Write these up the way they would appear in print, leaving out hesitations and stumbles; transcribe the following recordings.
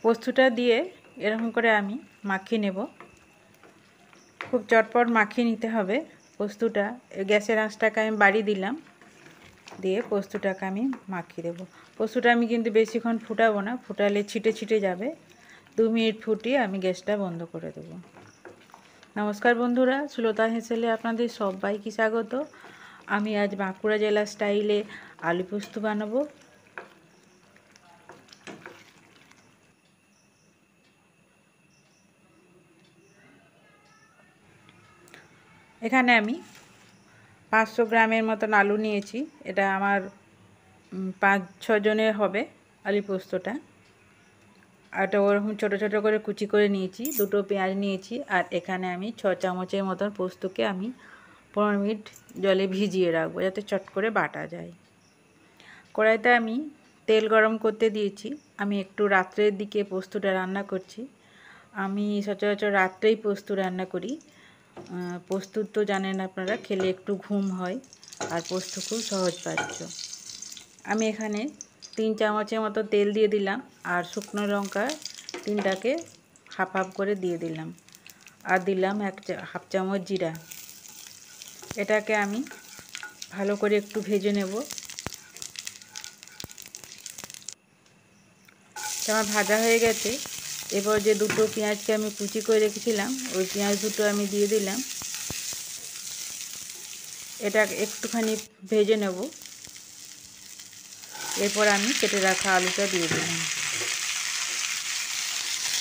পোস্তটা দিয়ে এরকম করে আমি মাখিয়ে নেব। খুব চটপট মাখিয়ে নিতে হবে পোস্তটা। গ্যাসের আঁচটাকে আমি বাড়িয়ে দিলাম, দিয়ে পোস্তটাকে আমি মাখিয়ে দেবো। পোস্তটা আমি কিন্তু বেশিক্ষণ ফুটাবো না, ফুটালে ছিটে ছিটে যাবে। 2 মিনিট ফুটিয়ে আমি গ্যাসটা বন্ধ করে দেবো। নমস্কার বন্ধুরা, সুলতা হেসেলে আপনাদের সবাইকে স্বাগত। আমি আজ বাঁকুড়া জেলা স্টাইলে আলু পোস্ত বানাবো। এখানে আমি 500 গ্রামের মতন আলু নিয়েছি। এটা আমার 5-6 জনের হবে আলু পোস্তটা। আর এটা ওরকম ছোটো ছোটো করে কুচি করে নিয়েছি। 2টো পেঁয়াজ নিয়েছি। আর এখানে আমি 6 চামচের মতন পোস্তকে আমি 15 মিনিট জলে ভিজিয়ে রাখবো, যাতে চট করে বাটা যায়। কড়াইতে আমি তেল গরম করতে দিয়েছি। আমি একটু রাত্রের দিকে পোস্তটা রান্না করছি। আমি সচরাচর রাত্রেই পোস্ত রান্না করি। পোস্ত তো জানেন আপনারা, খেলে একটু ঘুম হয়, আর পোস্ত খুব সহজপাচ্য। আমি এখানে 3 চামচের মতো তেল দিয়ে দিলাম, আর শুকনো লঙ্কা 3টাকে হাফ হাফ করে দিয়ে দিলাম, আর দিলাম হাফ চামচ জিরা। এটাকে আমি ভালো করে একটু ভেজে নেব। আমার ভাজা হয়ে গেছে। এবার যে 2টো পেঁয়াজকে আমি কুচি করে রেখেছিলাম, ওই পেঁয়াজ 2টো আমি দিয়ে দিলাম। এটা একটুখানি ভেজে নেব। এরপর আমি কেটে রাখা আলুটা দিয়ে দিলাম,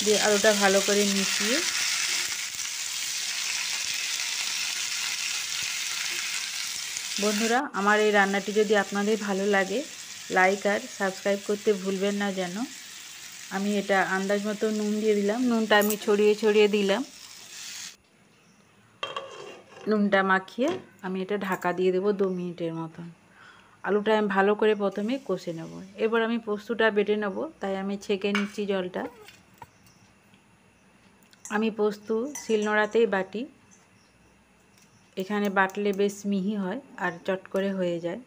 দিয়ে আলুটা ভালো করে মিশিয়ে বন্ধুরা, আমার এই রান্নাটি যদি আপনাদের ভালো লাগে, লাইক আর সাবস্ক্রাইব করতে ভুলবেন না যেন। আমি এটা আন্দাজ মতো নুন দিয়ে দিলাম। নুনটা আমি ছড়িয়ে ছড়িয়ে দিলাম। নুনটা মাখিয়ে আমি এটা ঢাকা দিয়ে দেবো 2 মিনিটের মতন। আলুটা আমি ভালো করে প্রথমে কষে নেব। এবার আমি পোস্তটা বেটে নেব, তাই আমি ছেঁকে নিচ্ছি জলটা। আমি পোস্ত শিলনোড়াতেই বাটি। এখানে বাটলে বেশ মিহি হয় আর চট করে হয়ে যায়।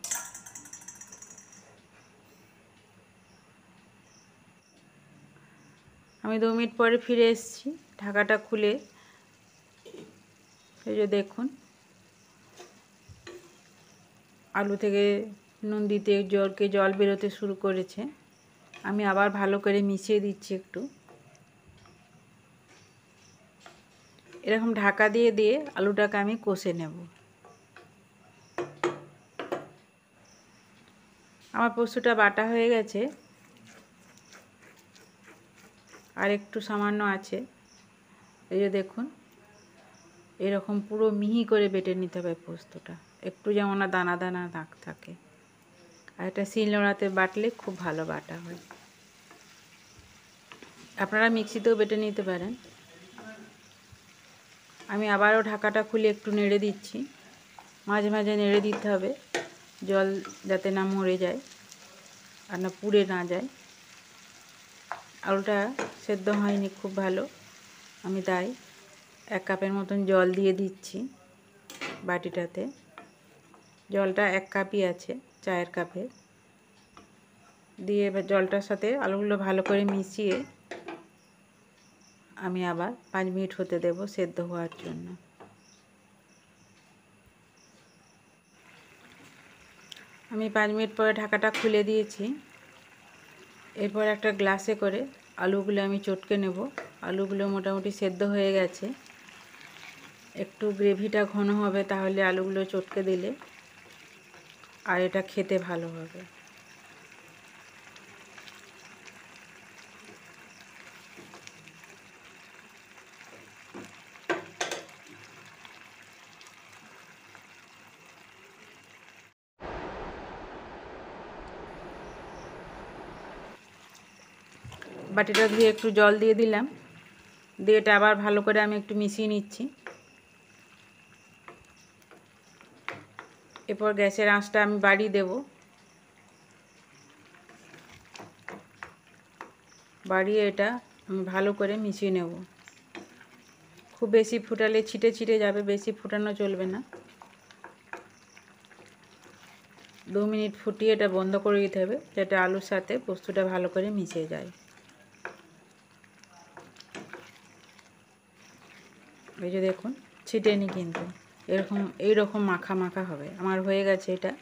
আমি 2 মিনিট পরে ফিরে এসেছি। ঢাকাটা খুলে এই যে দেখুন, আলু থেকে নুন দিতে জল বেরোতে শুরু করেছে। আমি আবার ভালো করে মিশিয়ে দিচ্ছি একটু। এরকম ঢাকা দিয়ে দিয়ে আলুটাকে আমি কষে নেব। আমার পোস্তটা বাটা হয়ে গেছে, আর একটু সামান্য আছে। এই যে দেখুন, এরকম পুরো মিহি করে বেটে নিতে হবে পোস্তটা, একটু যেমন না দানা দানা দাগ থাকে। আর এটা শিলনোড়াতে বাটলে খুব ভালো বাটা হয়। আপনারা মিক্সিতেও বেটে নিতে পারেন। আমি আবারও ঢাকাটা খুলে একটু নেড়ে দিচ্ছি। মাঝে মাঝে নেড়ে দিতে হবে, জল যাতে না মরে যায় আর না পুড়ে না যায়। আলুটা সেদ্ধ হয়নি খুব ভালো, আমি তাই 1 কাপের মতন জল দিয়ে দিচ্ছি বাটিটাতে। জলটা 1 কাপই আছে, চায়ের কাপের। দিয়ে এবার জলটার সাথে আলুগুলো ভালো করে মিশিয়ে আমি আবার 5 মিনিট হতে দেব সেদ্ধ হওয়ার জন্য। আমি 5 মিনিট পরে ঢাকাটা খুলে দিয়েছি। এরপর একটা গ্লাসে করে আলুগুলো আমি চটকে নেব। আলুগুলো মোটামুটি সেদ্ধ হয়ে গেছে। একটু গ্রেভিটা ঘন হবে, তাহলে আলুগুলো চটকে দিলে আর এটা খেতে ভালো হবে। বাটিটা ধুয়ে একটু জল দিয়ে দিলাম, দিয়ে এটা আবার ভালো করে আমি একটু মিশিয়ে নিচ্ছি। এরপর গ্যাসের আঁচটা আমি বাড়িয়ে দেব। বাড়িয়ে এটা আমি ভালো করে মিশিয়ে নেব। খুব বেশি ফুটালে ছিটে ছিটে যাবে, বেশি ফুটানো চলবে না। 2 মিনিট ফুটিয়ে এটা বন্ধ করে দিতে হবে, যাতে আলুর সাথে পোস্তটা ভালো করে মিশে যায়। এই যে দেখুন ছিটেনি কিন্তু এইরকম মাখা মাখা হবে। আমার হয়ে গেছে এটা।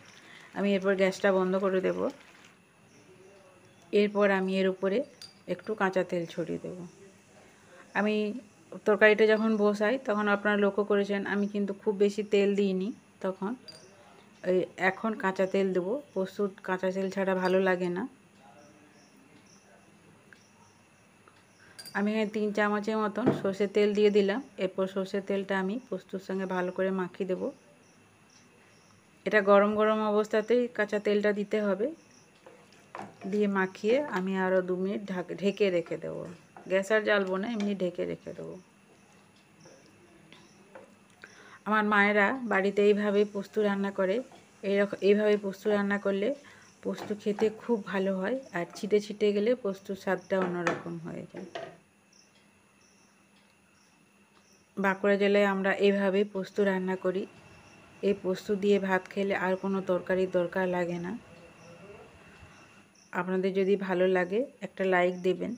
আমি এরপর গ্যাসটা বন্ধ করে দেব। এরপর আমি এর উপরে একটু কাঁচা তেল ছড়িয়ে দেব। আমি তরকারিটা যখন বসাই তখন আপনারা লক্ষ্য করেছেন আমি কিন্তু খুব বেশি তেল দিইনি তখন। এখন কাঁচা তেল দেবো। পোস্ত কাঁচা তেল ছাড়া ভালো লাগে না। আমি এখানে 3 চামচের মতন সর্ষের তেল দিয়ে দিলাম। এরপর সর্ষের তেলটা আমি পোস্তর সঙ্গে ভালো করে মাখিয়ে দেব। এটা গরম গরম অবস্থাতেই কাঁচা তেলটা দিতে হবে। দিয়ে মাখিয়ে আমি আরও 2 মিনিট ঢেকে রেখে দেব। গ্যাস আর জ্বালবো না, এমনি ঢেকে রেখে দেবো। আমার মায়েরা বাড়িতে এইভাবেই পোস্ত রান্না করে। এইভাবে পোস্ত রান্না করলে পোস্ত খেতে খুব ভালো হয়, আর ছিটে ছিটে গেলে পোস্তর স্বাদটা অন্যরকম হয়ে যায়। বাঁকুড়া জেলায় আমরা এইভাবেই পোস্ত রান্না করি। এই পোস্ত দিয়ে ভাত খেলে আর কোনো তরকারির দরকার লাগে না। আপনাদের যদি ভালো লাগে একটা লাইক দেবেন।